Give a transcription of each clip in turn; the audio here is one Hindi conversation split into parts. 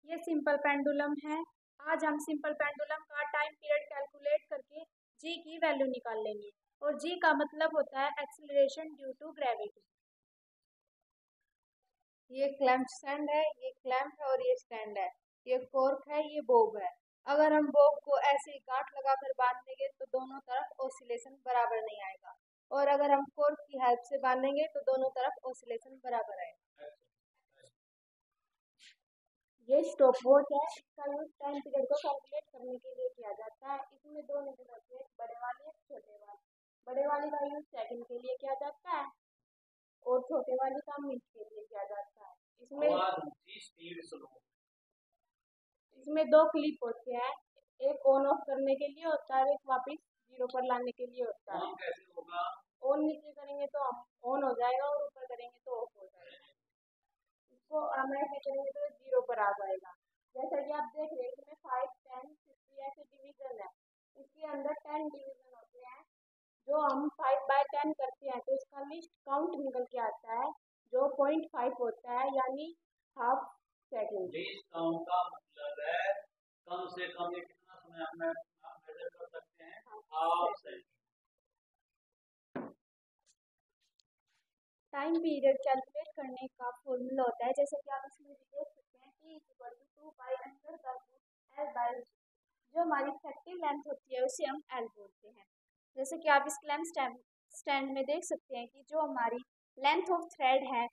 ये सिंपल पेंडुलम है। आज हम सिंपल पेंडुलम का टाइम पीरियड कैलकुलेट करके जी की वैल्यू निकाल लेंगे। और जी का मतलब होता है एक्सीलरेशन ड्यू टू ग्रेविटी। ये क्लैंप स्टैंड है, ये क्लैंप है और ये स्टैंड है। ये कॉर्क है, ये बोब है। अगर हम बोब को ऐसे ही गांठ लगाकर बांध देंगे तो दोनों तरफ ऑसिलेशन बराबर नहीं आएगा, और अगर हम कॉर्क की हेल्प से बांधेंगे तो दोनों तरफ ऑसिलेशन बराबर आएगा। ये स्टॉप वॉच है। इसका यूज टाइम पीरियड को कैलकुलेट करने के लिए किया जाता है। इसमें दो नीडल होते हैं, बड़े वाले छोटे वाले। बड़े वाले का यूज सेकंड के लिए किया जाता है और छोटे वाले का मिनट के लिए किया जाता है। इसमें दो क्लिप होते हैं, एक ऑन ऑफ करने के लिए होता है, एक वापस जीरो पर लाने के लिए होता है। ऑन नीचे करेंगे तो ऑन हो जाएगा और ऊपर करेंगे तो ऑफ हो जाएगा। इसको हम ऐसे करेंगे तो जीरो पर आ जाएगा। जैसा कि आप देख रहे हैं इसमें 5, 10, 50 ऐसे डिवीजन है। इसके अंदर 10 डिवीजन होते हैं। जो हम 5/10 करते हैं तो इसका लिस्ट काउंट निकल के आता है, जो 0.5 होता है, यानी हाफ सेकेंड। लीस्ट काउंट का मतलब है कम से कम ये कितना समय हमें आप मेजर कर सकते हैं, half second. Time period calculate करने का फॉर्मूला होता है, जैसे कि आप इसमें देख सकते हैं कि T = 2π/L/। जो हमारी इफेक्टिव लेंथ होती है उसे हम एल बोलते हैं। जैसे कि आप इस क्लैंप स्टैंड में देख सकते हैं कि जो हमारी लेंथ ऑफ थ्रेड है,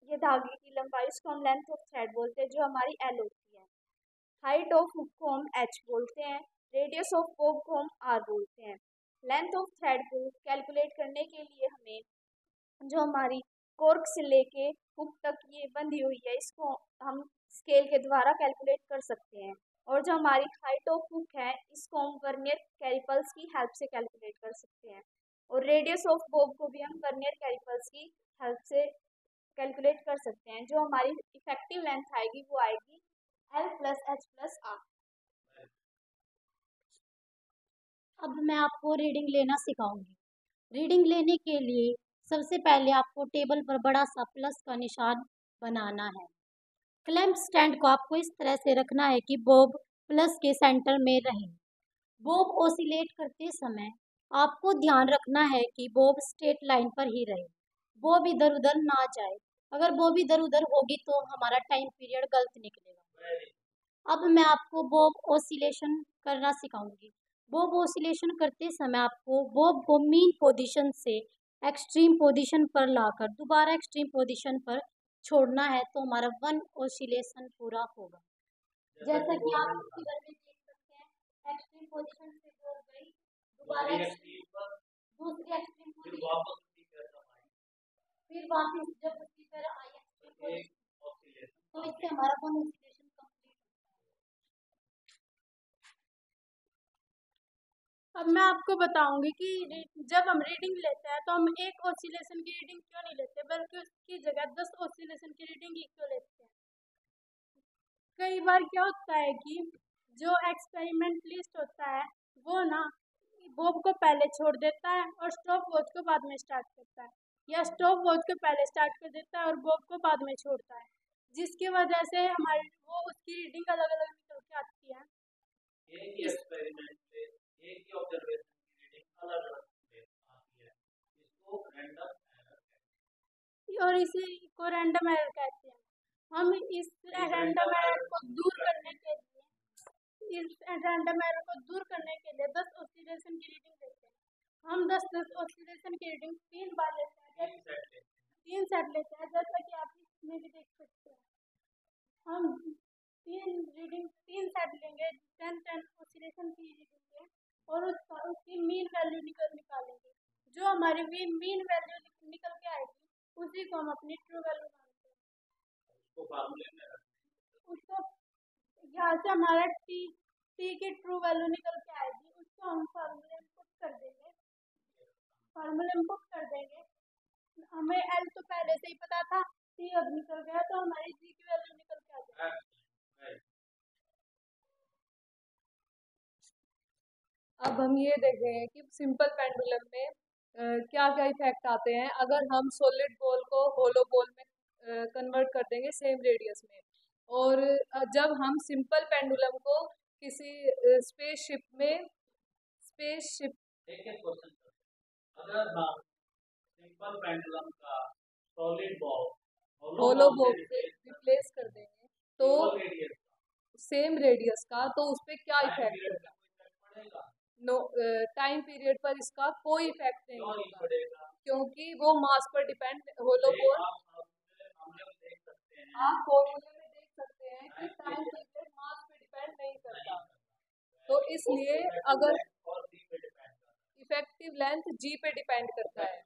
ये धागे की लंबाई, उसको हम लेंथ ऑफ थ्रेड बोलते हैं, जो हमारी एल होती है। हाइट ऑफ हुक को हम एच बोलते हैं। रेडियस ऑफ बोब को हम आर बोलते हैं। लेंथ ऑफ थ्रेड को कैलकुलेट करने के लिए हमें जो हमारी कॉर्क से लेके हुक तक ये बंधी हुई है, इसको हम स्केल के द्वारा कैलकुलेट कर सकते हैं। और जो हमारी हाइट ऑफ हुक है, इसको हम वर्नियर कैलिपर्स की हेल्प से कैलकुलेट कर सकते हैं। और रेडियस ऑफ बोब को भी हम वर्नियर कैलिपर्स की हेल्प से कैलकुलेट कर सकते हैं। जो हमारी इफेक्टिव लेंथ आएगी वो आएगी L+H+R। अब मैं आपको रीडिंग लेना सिखाऊंगी। रीडिंग लेने के लिए सबसे पहले आपको टेबल पर बड़ा सा प्लस का निशान बनाना है। क्लैंप स्टैंड को आपको इस तरह से रखना है कि बॉब प्लस के सेंटर में रहे। बॉब ऑसिलेट करते समय आपको ध्यान रखना है कि बॉब स्ट्रेट लाइन पर ही रहे, बॉब इधर उधर ना जाए। अगर बॉब इधर उधर होगी तो हमारा टाइम पीरियड गलत निकलेगा। अब मैं आपको बॉब ऑसिलेशन करना सिखाऊंगी। बॉब ऑसिलेशन करते समय आपको बॉब को मीन पोजीशन से एक्सट्रीम पोजीशन पर लाकर दोबारा एक्सट्रीम पोजीशन पर छोड़ना है, तो हमारा 1 ऑसिलेशन पूरा होगा। जैसा कि आप फिगर में देख सकते हैं, एक्सट्रीम पोजीशन से बॉब गई, दोबारा दूसरी एक्सट्रीम पोजीशन, फिर वापस जब उसी पर आई एक्सट्रीम पोजीशन, तो इससे हमारा 1 ऑसिलेशन कंप्लीट। अब मैं आपको बताऊंगी कि जब हम रीडिंग लेते हैं तो हम एक ऑसिलेशन की रीडिंग क्यों नहीं लेते, बल्कि उसकी जगह 10 ऑसिलेशन की रीडिंग ही क्यों लेते हैं। कई बार क्या होता है कि जो एक्सपेरिमेंटलिस्ट होता है वो ना बॉब को पहले छोड़ देता है और स्टॉप वॉच को बाद में स्टार्ट करता है, या स्टॉप वॉच को पहले स्टार्ट कर देता है और बॉब को बाद में छोड़ता है, जिसकी वजह से हमारी वो उसकी रीडिंग अलग अलग निकल के आती है। एक ही एक्सपेरिमेंट पे एक ही ऑब्जर्वेशन की रीडिंग अलग अलग आती है, इसको रैंडम एरर कहते हैं। और इसी को रैंडम एरर कहते हैं। हम इस रैंडम एरर को दूर करने के लिए 10 ऑसिलेशन की रीडिंग लेते हैं। हम 10 ऑसिलेशन की रीडिंग 3 बार लेते हैं, 3 सेट लेते हैं, जैसा कि आप इसमें भी देख सकते हैं। हम 3 सेट लेंगे, 10 ऑसिलेशन की रीडिंग लें और उसकी मीन वैल्यू निकालेंगे। जो हमारी मीन वैल्यू निकल के आएगी उसी को हम अपनी ट्रू वैल्यू मानते हैं। उसको यहाँ से हमारा टी की ट्रू वैल्यू निकल के आएगी, उसको हम फार्मूले में पुट कर देंगे। हमें एल तो पहले से ही पता था, टी अब निकल गया तो हमारी जी की वैल्यू निकल के आ जाएगी। अब हम ये देख रहे हैं कि सिंपल पेंडुलम में क्या क्या इफेक्ट आते हैं अगर हम सॉलिड बॉल को होलो बॉल में कन्वर्ट कर देंगे सेम रेडियस में, और जब हम सिंपल पेंडुलम को किसी स्पेसशिप एक एक क्वेश्चन अगर हम सिंपल पेंडुलम का सॉलिड बॉब होलो बॉब से रिप्लेस कर देंगे तो रेडियस सेम रेडियस का, तो उस पर क्या टाइम इफेक्ट पीरियड होगा? में कोई इफेक्ट पड़ेगा? नो, टाइम पीरियड पर इसका कोई इफेक्ट नहीं क्यों नहीं होगा, पड़ेगा? क्योंकि वो मास पर डिपेंड होलो बॉब। मामले में देख सकते हैं आप फॉर्मूले में देख सकते हैं कि टाइम पीरियड मास पे डिपेंड नहीं करता, तो इसलिए अगर और जी पे डिपेंड इफेक्टिव लेंथ जी पे डिपेंड करता है,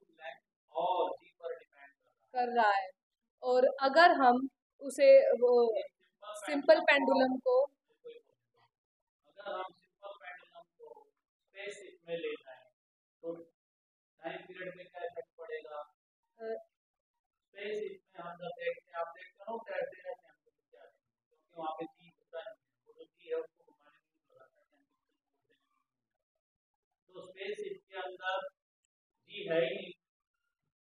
और जी पर डिपेंड कर रहा है। और अगर हम उसे वो सिंपल पेंडुलम को अगर हम सिंपल पेंडुलम को स्पेस में ले जाएं तो टाइम पीरियड में क्या इफेक्ट पड़ेगा? स्पेस में हम जब देखते हैं, आप देखते हो कैसे रहते हैं हम क्या, क्योंकि वहाँ पे जी होता है, वो जो जी है उसको घुमाने में नहीं लगाता है, तो स्पेस के अंदर जी है ही नहीं,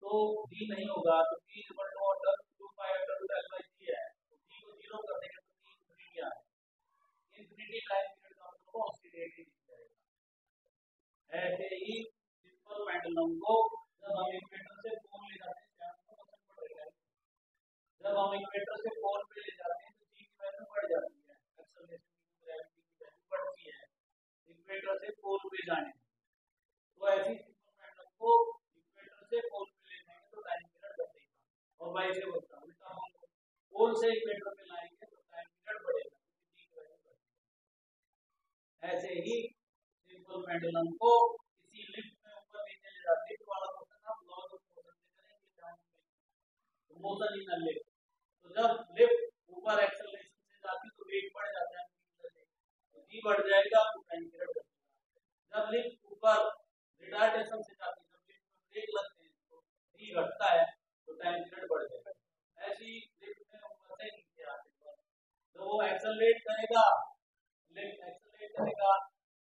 तो जी नहीं होगा तो G equal to under 2 pi under root L by G है, तो जी को जीरो कर देंगे तो जी इंफिनिटी आ जाएगा। इंफिनिटी टाइम पीरियड का मतलब ऑसिलेट ही नहीं जाएगा। ऐसे ही सिंपल पेंडुलम को जब हम इक्वेटर से पोल ले जाते हैं तो पसंद पड़ेगा, जब हम इक्वेटर से पोल पे ले जाते हैं तो जी की वैल्यू बढ़ जाती है, एक्सेलरेशन की ग्रेविटी की वैल्यू बढ़ती है इक्वेटर से पोल पे जाने, तो ऐसी सिंपल पेंडुलम को इक्वेटर से पोल पे ले जाएंगे तो टाइम पीरियड घटेगा, और वाइस वर्सा उल्टा हम पोल से इक्वेटर पे लाएंगे तो टाइम पीरियड बढ़ेगा क्योंकि जी की वैल्यू बढ़ेगी। ऐसे ही सिंपल पेंडुलम को किसी लिफ्ट में ऊपर नीचे ले जाते हैं, वाला क्वेश्चन आप लॉज ऑफ मोशन से करेंगे जाएंगे, मोशन इन अ लिफ्ट, तो जब लिफ्ट ऊपर एक्सेलरेशन से जाती तो वेट बढ़ जाता है, तो जी बढ़ जाएगा तो टाइम पीरियड बढ़ेगा। जब लिफ्ट ऊपर रिटार्डेशन से जाती है, जब लिफ्ट में ब्रेक लगते हैं तो जी घटता है तो टाइम पीरियड बढ़ जाएगा। ऐसी लिफ्ट में ऊपर से नीचे आते पर जब वो एक्सेलरेट करेगा, लिफ्ट एक्सेलरेट करेगा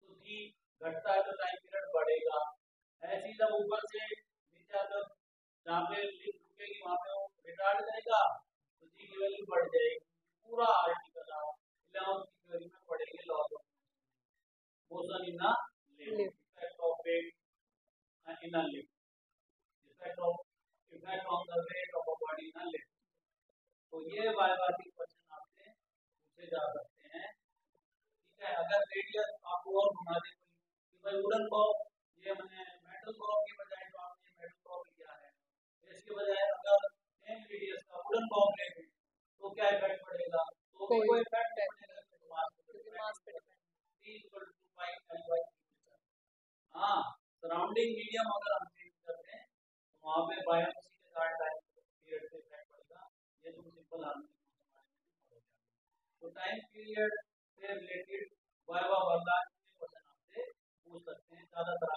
तो जी घटता है तो टाइम पीरियड बढ़ेगा। ऐसे ही जब ऊपर से नीचे आकर जहाँ पे लिफ्ट रुकेगी वहाँ पे वो रिटार्ड करेगा तो जी की वैल्यू बढ़ जाएगी। पूरा आर्टिकल आप 11th की थ्योरी में पढ़ेंगे, laws of motion in a lift, effect of weight in a lift, effect on the weight of a body in a lift. तो ये बायोलॉजिकल क्वेश्चन आपसे पूछे जा सकते हैं, ठीक है। अगर रेडियस आपको और घुमा दे कि भाई वुडन बॉब, ये मैंने मेटल बॉब की बजाय जो आपने मेटल बॉब लिया है, इसके बजाय अगर सेम रेडियस का वुडन बॉब ले लें तो क्या इफेक्ट पड़ेगा? तो भी कोई इफेक्ट नहीं पड़ेगा क्योंकि मास पे depend, T equal to pi L by G. हाँ, सराउंडिंग मीडियम अगर हम चेंज करते हैं तो वहाँ पे बायोप्सी के कारण टाइम पीरियड से इफेक्ट पड़ेगा, ये तुम सिंपल हार्मोनिक तो टाइम पीरियड से रिलेटेड वाइवा वर्गा क्वेश्चन आपसे पूछ सकते हैं, ज़्यादातर